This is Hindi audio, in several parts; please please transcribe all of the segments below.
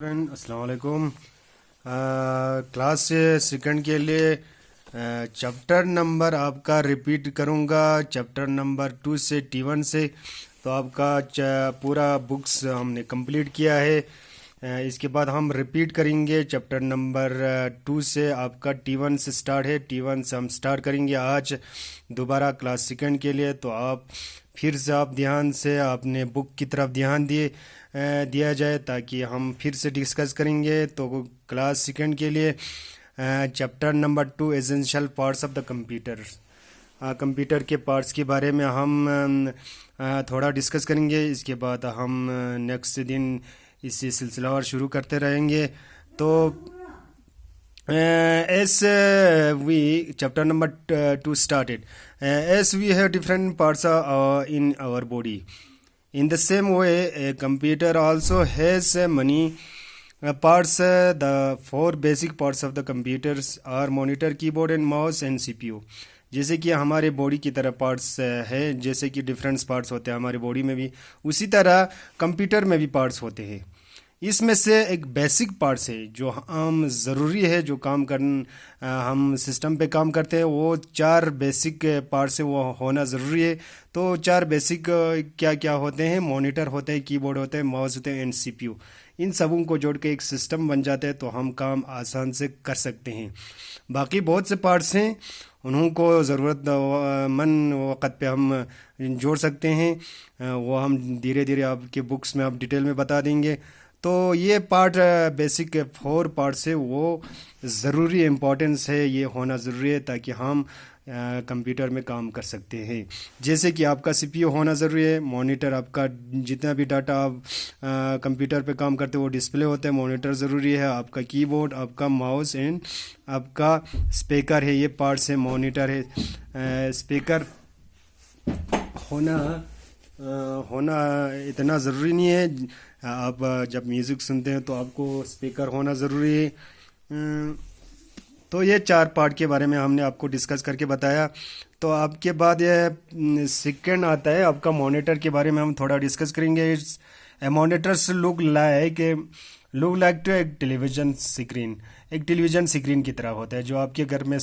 फ्रेंड अस्सलाम वालेकुम। क्लास सेकंड के लिए चैप्टर नंबर आपका रिपीट करूंगा, चैप्टर नंबर 2 से T1 से। तो आपका पूरा बुक्स हमने कंप्लीट किया है। इसके बाद हम रिपीट करेंगे चैप्टर नंबर 2 से। आपका T1 से स्टार्ट है, T1 से हम स्टार्ट करेंगे आज दोबारा क्लास सेकंड के लिए। तो आप फिर से आप ध्यान से अपने बुक की तरफ ध्यान दिया जाए ताकि हम फिर से डिस्कस करेंगे। तो क्लास सेकंड के लिए chapter number 2 essential parts of the computer, computer के पार्ट्स के बारे में हम थोड़ा डिस्कस करेंगे। इसके बाद हम नेक्स्ट दिन इसी सिलसिलावार शुरू करते रहेंगे। तो as we chapter number 2 started, as we have different parts in our body, in the same way a computer also has many parts. The four basic parts of the computers are monitor, keyboard and mouse and CPU। जैसे कि हमारे बॉडी की तरह पार्ट्स है, जैसे कि डिफरेंट पार्ट्स होते हैं हमारी बॉडी में भी, उसी तरह कंप्यूटर में भी पार्ट्स होते हैं। इसमें से एक बेसिक पार्ट्स है जो हम ज़रूरी है, जो काम कर हम सिस्टम पे काम करते हैं, वो चार बेसिक पार्ट्स है, वो होना ज़रूरी है। तो चार बेसिक क्या क्या होते हैं? मॉनिटर होते हैं, कीबोर्ड होते हैं, माउस होते हैं एंड सीपीयू। इन सबों को जोड़ के एक सिस्टम बन जाते हैं, तो हम काम आसान से कर सकते हैं। बाकी बहुत से पार्ट्स हैं, उनको ज़रूरत मन वक़्त पे हम जोड़ सकते हैं। वो हम धीरे धीरे आपके बुक्स में आप डिटेल में बता देंगे। तो ये पार्ट बेसिक 4 पार्ट्स है, वो ज़रूरी इम्पोर्टेंस है, ये होना ज़रूरी है ताकि हम कंप्यूटर में काम कर सकते हैं। जैसे कि आपका सीपीयू होना ज़रूरी है, मॉनिटर, आपका जितना भी डाटा आप कंप्यूटर पे काम करते हैं वो डिस्प्ले होता है, मॉनिटर ज़रूरी है, आपका कीबोर्ड, आपका माउस एंड आपका स्पीकर है, ये पार्ट्स है। मॉनिटर है, स्पीकर होना इतना ज़रूरी नहीं है। आप जब म्यूज़िक सुनते हैं तो आपको स्पीकर होना ज़रूरी है। तो ये 4 पार्ट के बारे में हमने आपको डिस्कस करके बताया। तो आपके बाद ये सेकंड आता है आपका मॉनिटर के बारे में हम थोड़ा डिस्कस करेंगे। Its monitors look like to एक टेलीविज़न स्क्रीन, एक टेलीविज़न स्क्रीन की तरह होता है। जो आपके घर में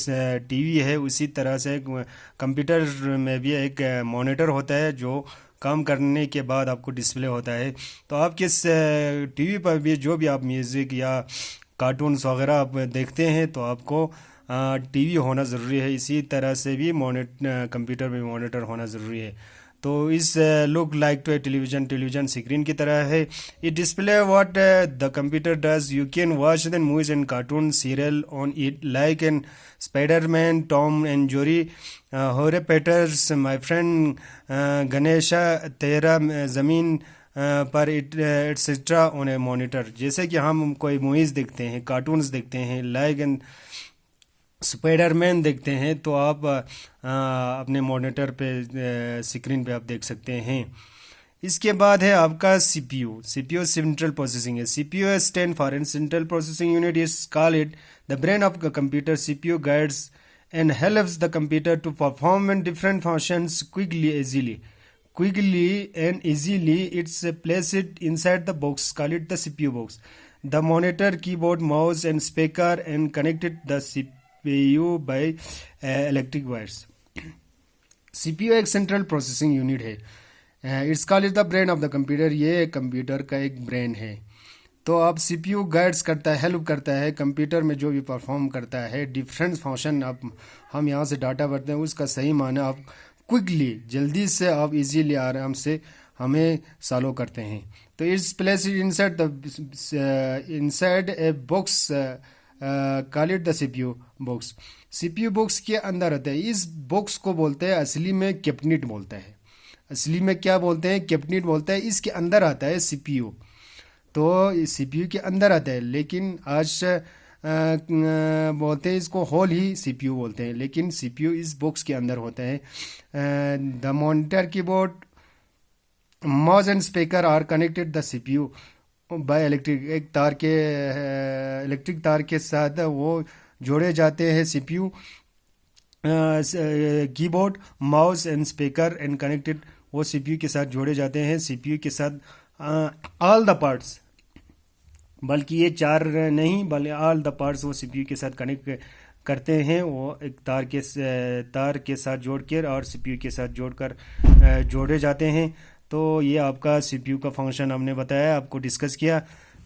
टीवी है, उसी तरह से कंप्यूटर में भी एक मॉनिटर होता है जो काम करने के बाद आपको डिस्प्ले होता है। तो आप किस टीवी पर भी जो भी आप म्यूज़िक या कार्टून्स वगैरह आप देखते हैं तो आपको टीवी होना ज़रूरी है। इसी तरह से भी कंप्यूटर में मॉनिटर होना ज़रूरी है। तो इस look like to a television screen की तरह है। It display what the computer does. You can watch the movies and cartoon serial on it like an Spiderman, Tom and Jerry, Harry पेटर्स, my friend Ganesha, तेरा ज़मीन पर एटसेट्रा ऑन ए मॉनिटर। जैसे कि हम कोई मूवीज़ देखते हैं, कार्टून्स देखते हैं, लाइक एन स्पाइडरमैन देखते हैं, तो आप अपने मॉनिटर पे स्क्रीन पे आप देख सकते हैं। इसके बाद है आपका सीपीयू सेंट्रल प्रोसेसिंग है। CPU stand for central processing unit, is call it the brain of the computer. CPU guides and helps the computer to perform different functions quickly and easily. It's placed inside the box, call it the CPU box. The monitor, keyboard, mouse and speaker and connected the CPU by electric wires. CPU एक सेंट्रल प्रोसेसिंग यूनिट है। It's called the brain of the computer, ये कंप्यूटर का एक ब्रेन है। तो आप सीपीयू गाइड्स करता है, हेल्प करता है कंप्यूटर में जो भी परफॉर्म करता है डिफरेंट फंक्शन। आप हम यहाँ से डाटा भरते हैं, उसका सही माना आप क्विकली, जल्दी से, आप इजीली, आराम से हमें सॉल्व करते हैं। तो its place inside a box, call it the CPU box. CPU box के अंदर रहता है। इस बॉक्स को बोलते हैं असली में कैबिनेट बोलता है। असली में क्या बोलते हैं? कैबिनेट बोलता है। इसके अंदर आता है सीपीयू, तो सीपीयू के अंदर आता है। लेकिन आज बोलते हैं इसको होल ही सीपीयू बोलते हैं, लेकिन सीपीयू इस बॉक्स के अंदर होता है। The monitor, keyboard, mouse and speaker are connected the CPU by electric तार के साथ वो जोड़े जाते हैं। CPU, keyboard, mouse and speaker and connected, वो सीपीयू के साथ जोड़े जाते हैं। सीपीयू के साथ ऑल द पार्ट्स बल्कि ये चार नहीं, बल्कि ऑल द पार्ट्स वो सीपीयू के साथ कनेक्ट करते हैं, वो एक तार के साथ जोड़कर और सीपीयू के साथ जोड़कर जोड़े जाते हैं। तो ये आपका सीपीयू का फंक्शन हमने बताया, आपको डिस्कस किया।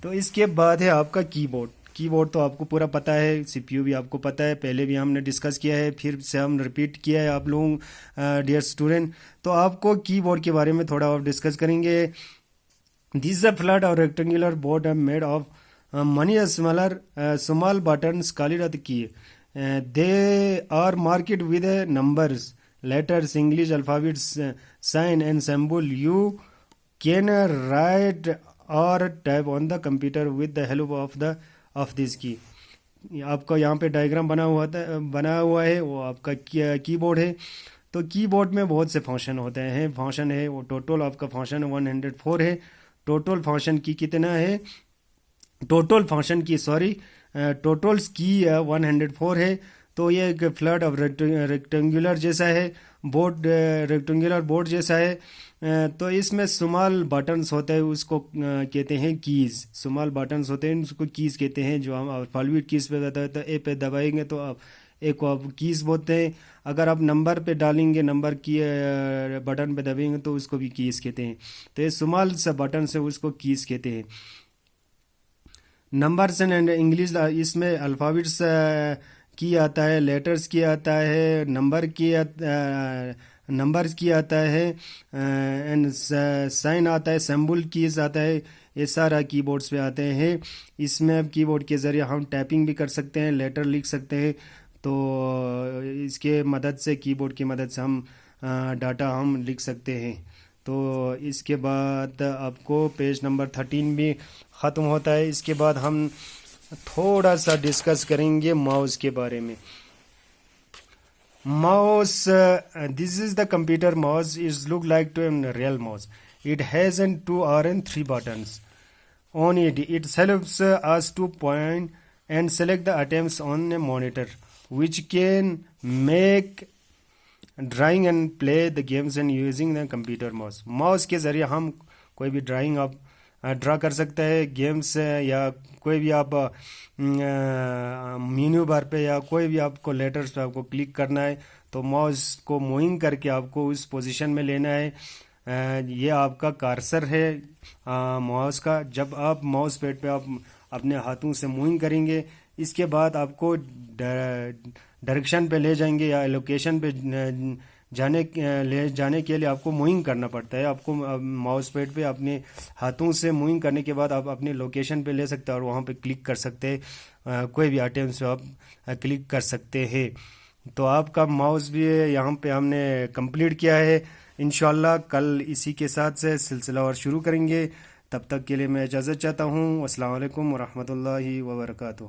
तो इसके बाद है आपका कीबोर्ड। कीबोर्ड तो आपको पूरा पता है, सीपीयू भी आपको पता है, पहले भी हमने डिस्कस किया है, फिर से हम रिपीट किया है आप लोग डियर स्टूडेंट। तो आपको कीबोर्ड के बारे में थोड़ा और डिस्कस करेंगे। This is a flat or rectangular board made of many small buttons called the key. They are marked with numbers, letters, English alphabets, sign and symbol. You can write or type on the computer with the help of this key. आपका यहाँ पे डायग्राम बना हुआ है, वो आपका कीबोर्ड है। तो कीबोर्ड में बहुत से फंक्शन होते हैं। फंक्शन है वो टोटल आपका फंक्शन 104 है। टोटल फंक्शन की कितना है, टोटल फंक्शन की सॉरी टोटल्स की 104 है। तो ये एक फ्लैट ऑफ रेक्टेंगुलर जैसा है, बोर्ड रेक्टेंगुलर बोर्ड जैसा है। तो इसमें स्मॉल बटन्स होते हैं, उसको कहते हैं कीज़। स्मॉल बटन्स होते हैं, उसको कीज़ कहते हैं। जो हम अल्फाबेट कीज़ पे बताते हैं, तो ए पे दबाएंगे तो आप एक को आप कीज़ बोलते हैं। अगर आप नंबर पे डालेंगे, नंबर की बटन पे दबाएंगे तो उसको भी कीज़ कहते हैं। तो ये स्मॉल सा बटन से उसको कीज़ कहते हैं। नंबर्स एंड इंग्लिश, इसमें अल्फ़ाबेट्स की आता है, लेटर्स की आता है, नंबर्स की आता है, एंड साइन आता है, सिंबल कीज आता है। ये सारा कीबोर्ड्स पे आते हैं। इसमें अब कीबोर्ड के ज़रिए हम टाइपिंग भी कर सकते हैं, लेटर लिख सकते हैं। तो इसके मदद से, कीबोर्ड की मदद से हम डाटा हम लिख सकते हैं। तो इसके बाद आपको पेज नंबर 13 भी ख़त्म होता है। इसके बाद हम थोड़ा सा डिस्कस करेंगे माउस के बारे में। Mouse, this is the computer mouse, is look like to an real mouse. It has an 2 or 3 buttons on it. It helps us to point and select the items on a monitor, which can make drawing and play the games and using the computer mouse. Mouse के ज़रिए हम कोई भी ड्राइंग आप ड्रा कर सकते हैं, गेम्स या कोई भी आप मेन्यू बार पे या कोई भी आपको लेटर्स पे आपको क्लिक करना है तो माउस को मूविंग करके आपको उस पोजीशन में लेना है। ये आपका कर्सर है माउस का। जब आप माउस पैड पे आप अपने हाथों से मूविंग करेंगे, इसके बाद आपको डायरेक्शन पे ले जाएंगे या लोकेशन पे ले जाने के लिए आपको मूविंग करना पड़ता है। आपको माउस पैड पे अपने हाथों से मूविंग करने के बाद आप अपने लोकेशन पे ले सकते हैं और वहाँ पे क्लिक कर सकते हैं। कोई भी आइटम्स पे आप क्लिक कर सकते हैं। तो आपका माउस भी यहाँ पे हमने कंप्लीट किया है। इंशाल्लाह कल इसी के साथ से सिलसिला और शुरू करेंगे। तब तक के लिए मैं इजाज़त चाहता हूँ। अस्सलाम वालेकुम वरहमतुल्लाहि वबरकातुहू।